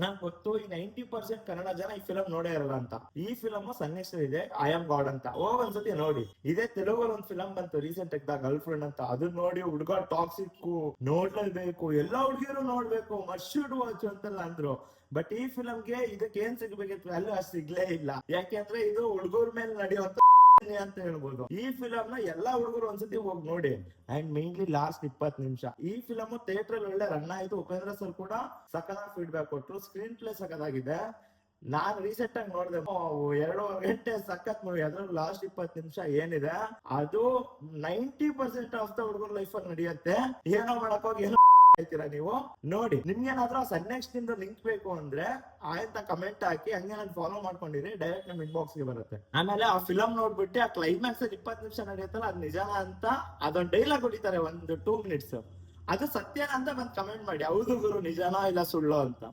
ನಂಗೆ ಗೊತ್ತು ಈ 90% ಕನ್ನಡ ಜನ ಈ ಫಿಲಂ ನೋಡೇ ಇರಲ್ಲ ಅಂತ. ಈ ಫಿಲಮ್ ಸನ್ನೆಸ್ಟ್ ಇದೆ, ಐ ಆಮ್ ಗಾಡ್ ಅಂತ. ಹೋಗ್ ಒಂದ್ಸತಿ ನೋಡಿ. ಇದೇ ತೆಲುಗಲ್ಲಿ ಒಂದ್ ಫಿಲಂ ಬಂತು ರೀಸೆಂಟ್ ಆಗಿ, ಗರ್ಲ್ ಫ್ರೆಂಡ್ ಅಂತ. ಅದನ್ನ ನೋಡಿ ಹುಡುಗ ಟಾಕ್ಸಿಕ್ ನೋಡ್ಲೇಬೇಕು, ಎಲ್ಲಾ ಹುಡುಗಿರು ನೋಡ್ಬೇಕು, ಮಸ್ಟ್ ಶುಡ್ ವಾಚ್ ಅಂತೆಲ್ಲ ಅಂದ್ರು. ಬಟ್ ಈ ಫಿಲಂಗೆ ಇದಕ್ಕೆ ಏನ್ ಸಿಗ್ಬೇಕಿತ್ತು ವ್ಯಾಲ್ಯೂ ಅಷ್ಟು ಸಿಗ್ಲೇ ಇಲ್ಲ. ಯಾಕೆಂದ್ರೆ ಇದು ಹುಡುಗರ ಮೇಲೆ ನಡೆಯುವಂತ ಅಂತ ಹೇಳ್ಬೋದು. ಈ ಫಿಲಮ್ ನ ಎಲ್ಲಾ ಹುಡುಗರು ಒಂದ್ಸತಿ ಹೋಗಿ ನೋಡಿ. ಅಂಡ್ ಮೇನ್ಲಿ ಲಾಸ್ಟ್ 20 ನಿಮಿಷ ಈ ಫಿಲಮ್ ಥಿಯೇಟರ್ ಅಲ್ಲಿ ಒಳ್ಳೆ ರನ್ ಆಯ್ತು. ಉಪೇಂದ್ರ ಸರ್ ಕೂಡ ಸಖತ್ ಫೀಡ್ಬ್ಯಾಕ್ ಕೊಟ್ರು. ಸ್ಕ್ರೀನ್ ಪ್ಲೇ ಸಖತ್ತಾಗಿದೆ. ನಾನ್ ರೀಸೆಂಟ್ ಆಗಿ ನೋಡಿದೆ, 2.5 ಗಂಟೆ ಸಖತ್ ಮೂವಿ. ಅದ್ರಲ್ಲಿ ಲಾಸ್ಟ್ 20 ನಿಮಿಷ ಏನಿದೆ ಅದು 90% ಆಫ್ ದ ಹುಡುಗರ ಲೈಫ್ ಅಲ್ಲಿ ನಡೆಯುತ್ತೆ. ಏನೋ ಮಾಡಕ್ ಹೋಗಿ ಏನೋ ಹೇಳ್ತೀರಾ ನೀವು. ನೋಡಿ, ನಿಮ್ಗೇನಾದ್ರೂ ಸನ್ನೆಕ್ಸ್ಟ್ ಇಂದ ಲಿಂಕ್ ಬೇಕು ಅಂದ್ರೆ ಆಯ್ತಾ ಕಮೆಂಟ್ ಹಾಕಿ, ಹಂಗೆ ನಾನು ಫಾಲೋ ಮಾಡ್ಕೊಂಡಿರಿ, ಡೈರೆಕ್ಟ್ ನಮ್ ಇನ್ಬಾಕ್ಸ್ ಗೆ ಬರುತ್ತೆ. ಆಮೇಲೆ ಆ ಫಿಲಂ ನೋಡ್ಬಿಟ್ಟು ಆ ಕ್ಲೈಮ್ಯಾಕ್ಸ್ 20 ನಿಮಿಷ ನಡೆಯುತ್ತಲ್ಲ, ಅದ್ ನಿಜಾನ ಅಂತ ಅದೊಂದು ಡೈಲಾಗ್ ಹೊಡಿತಾರೆ ಒಂದು 2 ಮಿನಿಟ್ಸ್. ಅದು ಸತ್ಯನ ಅಂತ ಬಂದ್ ಕಮೆಂಟ್ ಮಾಡಿ, ಹೌದು ಗುರು ನಿಜಾನಾ ಇಲ್ಲ ಸುಳ್ಳು ಅಂತ.